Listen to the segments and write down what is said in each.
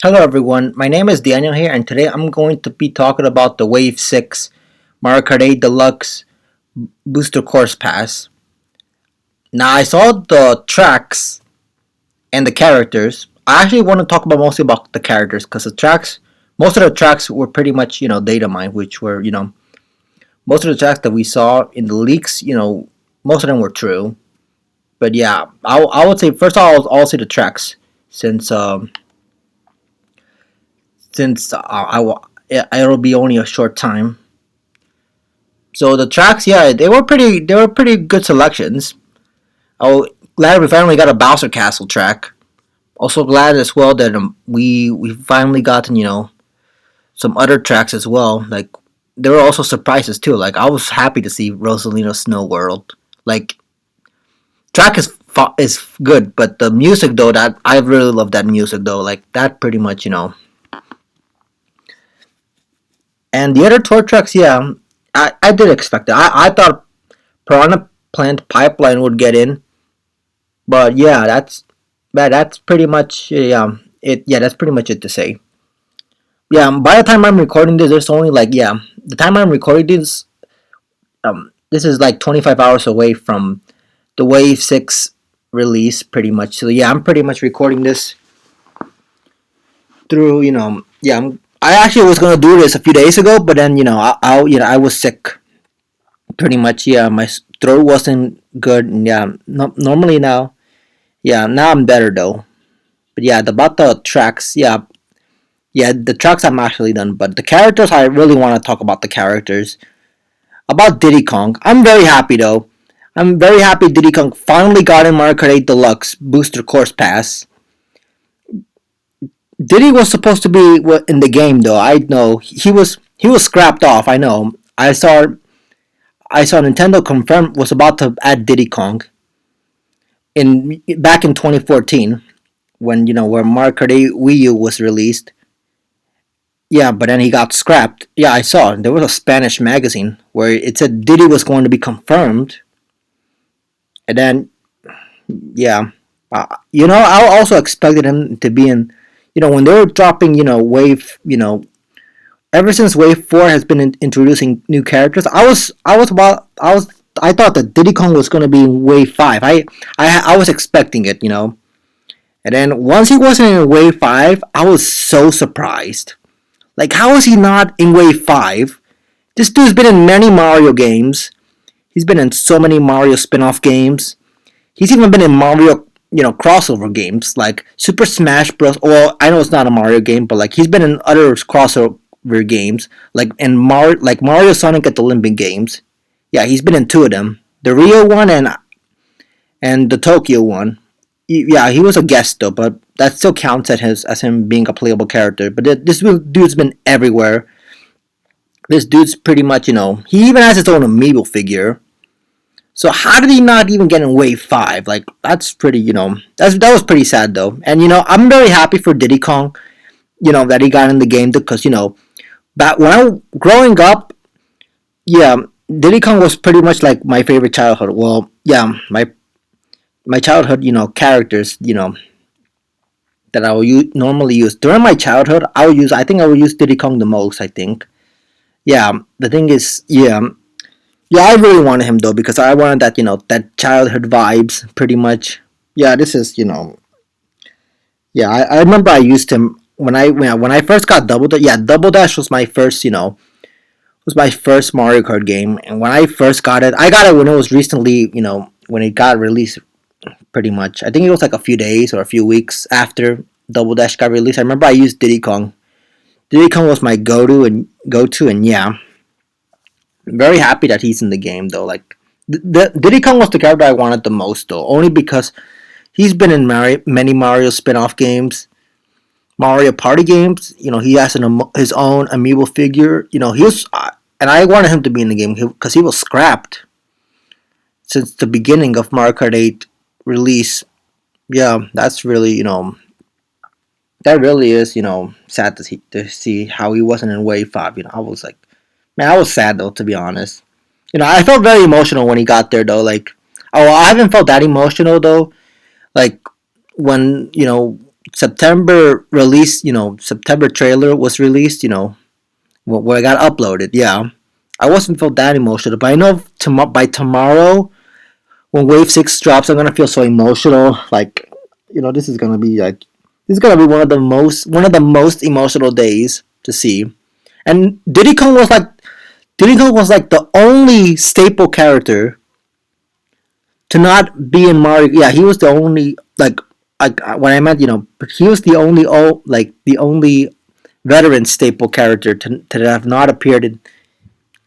Hello everyone, my name is Daniel here and today I'm going to be talking about the Wave 6 Mario Kart 8 Deluxe Booster Course Pass. Now I saw the tracks and the characters. I actually want to talk about mostly about the characters because most of the tracks were pretty much, data mined, which were, most of the tracks that we saw in the leaks, most of them were true. But yeah, I would say first I'll say the tracks since it'll be only a short time. So the tracks, yeah, they were pretty good selections. Oh, glad we finally got a Bowser Castle track. Also glad as well that we finally gotten some other tracks as well. Like there were also surprises too. Like I was happy to see Rosalina Snow World. Like track is good, but the music though, that I really love that music though. Like that pretty much And the other tour tracks, yeah, I did expect it. I thought Piranha Plant Pipeline would get in, but yeah, that's pretty much it. Yeah, that's pretty much it to say. Yeah, by the time I'm recording this, there's only like the time I'm recording this is like 25 hours away from the Wave 6 release, pretty much. So yeah, I'm pretty much recording this through I actually was gonna do this a few days ago, but then I was sick pretty much. Yeah, my throat wasn't good. And yeah, normally now, yeah, now I'm better though. But yeah, about the tracks, yeah, the tracks I'm actually done. But the characters, I really want to talk about the characters. About Diddy Kong, I'm very happy though. I'm very happy Diddy Kong finally got in Mario Kart 8 Deluxe Booster Course Pass. Diddy was supposed to be in the game though. I know he was scrapped off. I know. I saw Nintendo confirm was about to add Diddy Kong in back in 2014 when where Mario Kart 8 Wii U was released. Yeah, but then he got scrapped. Yeah, I saw. There was a Spanish magazine where it said Diddy was going to be confirmed, and then yeah, I also expected him to be in. When they were dropping, Wave, ever since Wave 4 has been introducing new characters, I thought that Diddy Kong was going to be in Wave 5. I was expecting it, and then once he wasn't in Wave 5, I was so surprised. Like, how is he not in Wave 5? This dude's been in many Mario games. He's been in so many Mario spin off games. He's even been in Mario, crossover games like Super Smash Bros. Well, I know it's not a Mario game, but like he's been in other crossover games, like Mario Sonic at the Olympic Games. Yeah, he's been in two of them, the Rio one and the Tokyo one. Yeah, he was a guest though, but that still counts as him being a playable character. But this dude's been everywhere. This dude's pretty much, he even has his own amiibo figure. So how did he not even get in Wave 5? Like that's pretty, that was pretty sad though. And I'm very happy for Diddy Kong, that he got in the game because back when I growing up, yeah, Diddy Kong was pretty much like my favorite childhood. Well, yeah, my childhood, characters, that I will normally use during my childhood. I think I will use Diddy Kong the most. I think. Yeah, the thing is, yeah, I really wanted him though because I wanted that that childhood vibes pretty much. Yeah, this is yeah. I remember I used him when I first got Double Dash. Yeah, Double Dash was my first was my first Mario Kart game, and when I first got it, I got it when it was recently when it got released. Pretty much, I think it was like a few days or a few weeks after Double Dash got released. I remember I used Diddy Kong. Diddy Kong was my go to, and yeah, I'm very happy that he's in the game though. Like the Diddy Kong was the character I wanted the most though, only because he's been in many Mario spin-off games, Mario Party games. He has his own amiibo figure. He was, and I wanted him to be in the game because he was scrapped since the beginning of Mario Kart 8 release. Yeah, that's really that really is sad to see how he wasn't in Wave 5. I was like, man, I was sad though, to be honest. I felt very emotional when he got there though. Like, oh, I haven't felt that emotional though. Like when September release, September trailer was released, where I got uploaded. Yeah, I wasn't feel that emotional, but I know by tomorrow when Wave 6 drops, I'm gonna feel so emotional. Like, this is gonna be like this is gonna be one of the most emotional days to see. And Diddy Kong was like the only staple character to not be in Mario. Yeah, he was the only like when I meant he was the only the only veteran staple character to have not appeared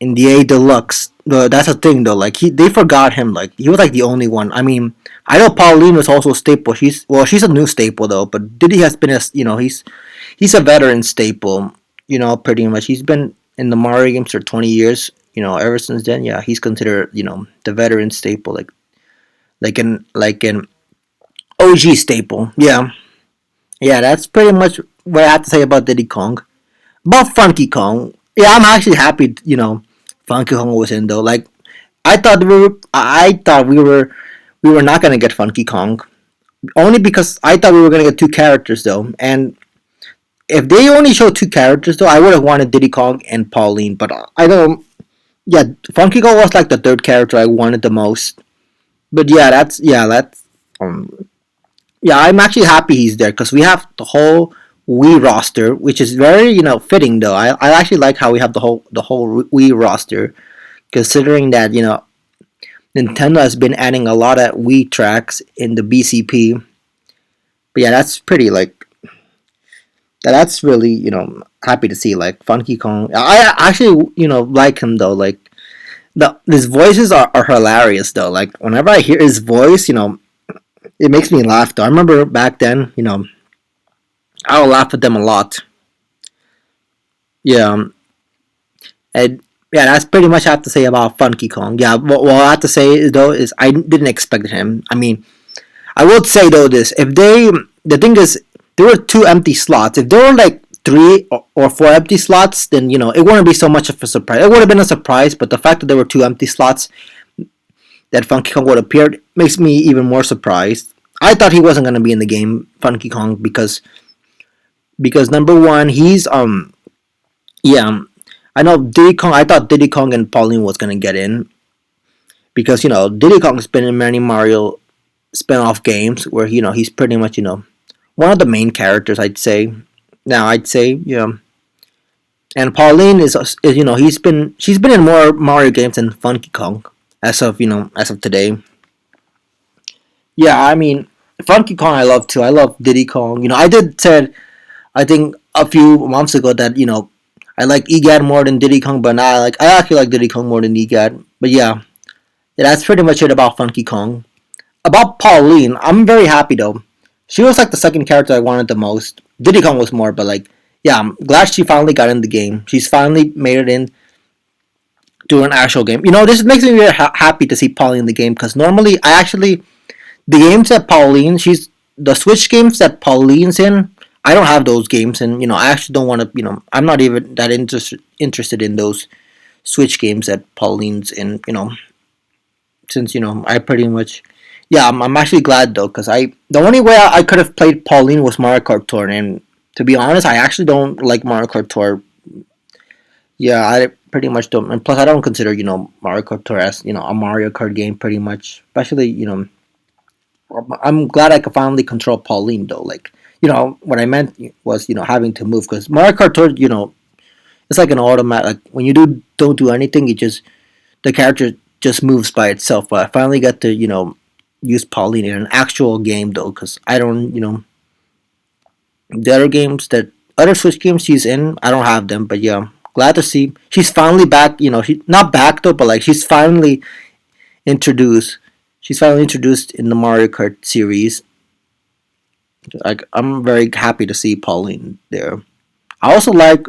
in the A Deluxe. That's a thing though. Like they forgot him. Like he was like the only one. I mean, I know Pauline was also a staple. She's a new staple though. But Diddy has been he's a veteran staple. Pretty much he's been in the Mario games for 20 years. Ever since then, yeah, he's considered the veteran staple. Like an OG staple. Yeah, yeah. That's pretty much what I have to say about Diddy Kong. About Funky Kong, yeah, I'm actually happy. Funky Kong was in though. Like I thought we were not gonna get Funky Kong only because I thought we were gonna get two characters though. And if they only showed two characters though, I would have wanted Diddy Kong and Pauline. But I don't. Yeah, Funky Kong was like the third character I wanted the most. But that's um yeah, I'm actually happy he's there because we have the whole Wii roster, which is very fitting though. I actually like how we have the whole Wii roster, considering that Nintendo has been adding a lot of Wii tracks in the BCP. But yeah, that's pretty like that's really happy to see like Funky Kong. I actually like him though. Like his voices are hilarious though. Like whenever I hear his voice, it makes me laugh though. I remember back then, I would laugh at them a lot. Yeah, and yeah, that's pretty much I have to say about Funky Kong. Yeah, what I have to say though is I didn't expect him. I mean, I would say though this: if the thing is, there were two empty slots. If there were like three or four empty slots, then it wouldn't be so much of a surprise. It would have been a surprise, but the fact that there were two empty slots that Funky Kong would appear makes me even more surprised. I thought he wasn't gonna be in the game, Funky Kong, because number one, he's yeah, I know Diddy Kong. I thought Diddy Kong and Pauline was gonna get in because Diddy Kong's been in many Mario spin-off games where he's pretty much one of the main characters. I'd say and Pauline is she's been in more Mario games than Funky Kong as of today. Yeah, I mean Funky Kong I love too. I love Diddy Kong. I did said I think a few months ago that I like EGAD more than Diddy Kong, but now I actually like Diddy Kong more than EGAD. But yeah, that's pretty much it about Funky Kong. About Pauline, I'm very happy though. She was like the second character I wanted the most. Diddy Kong was more, but like yeah, I'm glad she finally got in the game. She's finally made it in to an actual game. This makes me very happy to see Pauline in the game because normally the games that Pauline she's the Switch games that Pauline's in. I don't have those games, and I actually don't want to. I'm not even that interested in those Switch games that Pauline's in. Since I pretty much, yeah, I'm actually glad though, because the only way I could have played Pauline was Mario Kart Tour, and to be honest, I actually don't like Mario Kart Tour. Yeah, I pretty much don't, and plus I don't consider Mario Kart Tour as a Mario Kart game pretty much, especially I'm glad I could finally control Pauline though. Like, what I meant was, having to move because Mario Kart Tour, it's like an automatic. Like when you don't do anything, the character just moves by itself. But I finally got to, use Pauline in an actual game though, because I don't, the other games that other Switch games she's in, I don't have them. But yeah, glad to see she's finally back. She not back though, but like introduced. She's finally introduced in the Mario Kart series. Like I'm very happy to see Pauline there. I also like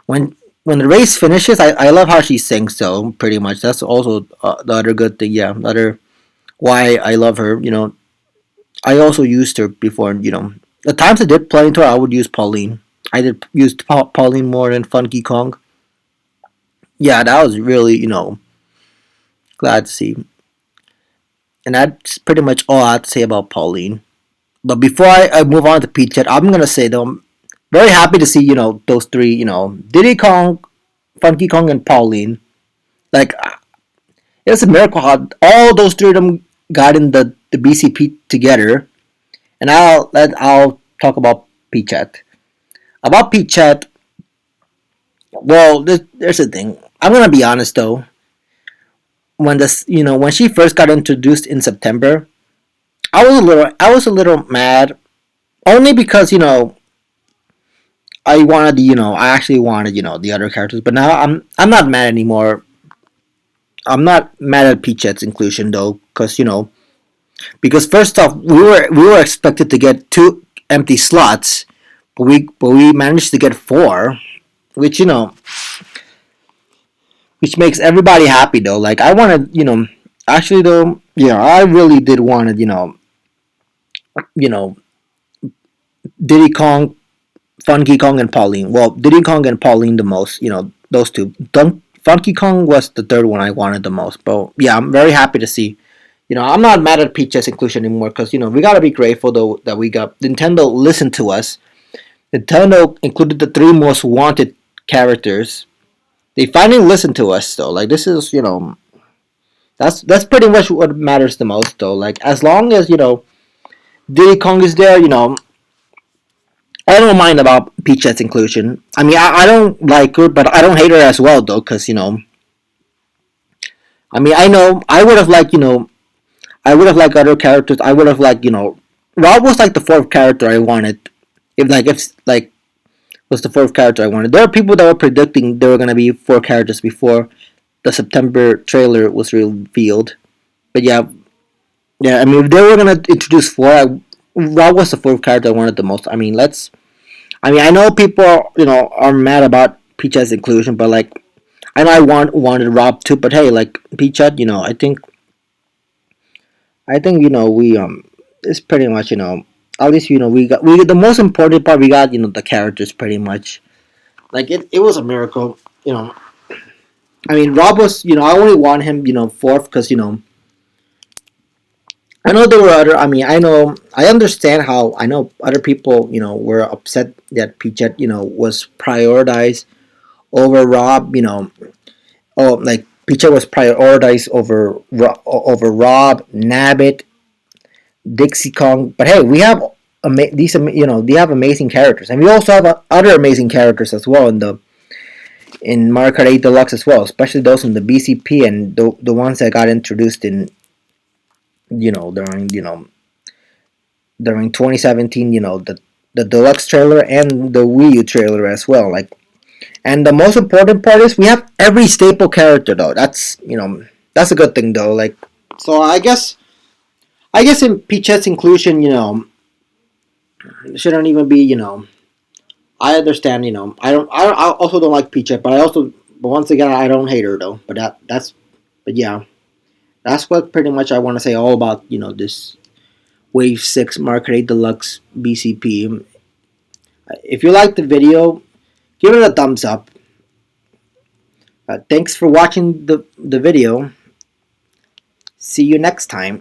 when the race finishes. I love how she sings. So pretty much that's also the other good thing. Yeah, the other why I love her. I also used her before. The times I did play into her, I would use Pauline. I did use Pauline more than Funky Kong. Yeah, that was really glad to see. And that's pretty much all I have to say about Pauline. But before I move on to Peachette, I'm gonna say though, I'm very happy to see those three, Diddy Kong, Funky Kong, and Pauline. Like it's a miracle how all those three of them got in the BCP together. And I'll talk about Peachette. About Peachette, well, there's a thing. I'm gonna be honest though. When she first got introduced in September, I was a little mad only because I actually wanted the other characters, but now I'm not mad anymore. I'm not mad at Peachet's inclusion though, because first off we were expected to get two empty slots, but we managed to get four, which which makes everybody happy though. Like I wanted actually though I really did wanted you know Diddy Kong, Funky Kong, and Pauline. Well, Diddy Kong and Pauline the most. Those two. Funky Kong was the third one I wanted the most. But yeah, I'm very happy to see. I'm not mad at Peach's inclusion anymore because we gotta be grateful though that we got Nintendo listened to us. Nintendo included the three most wanted characters. They finally listened to us though. Like this is that's pretty much what matters the most though. Like as long as Diddy Kong is there, I don't mind about Peach's inclusion. I mean, I don't like her, but I don't hate her as well, though, because I mean, I know I would have liked, I would have liked other characters. I would have liked, Rob was like the fourth character I wanted. If was the fourth character I wanted. There are people that were predicting there were gonna be four characters before the September trailer was revealed. But yeah, yeah. I mean, if they were gonna introduce four, Rob was the fourth character I wanted the most. I mean, I mean, I know people, are mad about Peach's inclusion, but like, I know wanted Rob too, but hey, like Peachette, I think we it's pretty much at least we got the most important part we got the characters pretty much like it was a miracle. I mean Rob was I only want him fourth because I know there were other. I mean, I understand how I know other people, were upset that Peachette, was prioritized over Rob. Oh, like Peachette was prioritized over Rob, Nabbit, Dixie Kong. But hey, we have they have amazing characters, and we also have other amazing characters as well in Mario Kart 8 Deluxe as well, especially those in the BCP and the ones that got introduced in during during 2017, the deluxe trailer and the Wii U trailer as well. Like, and the most important part is we have every staple character though. That's a good thing though. Like, so I guess in Peach's inclusion, shouldn't even be. I understand. I also don't like Peach, but once again, I don't hate her though. But yeah, that's what pretty much I want to say all about this Wave 6 Mark 8 Deluxe BCP. If you like the video, give it a thumbs up. Thanks for watching the video. See you next time.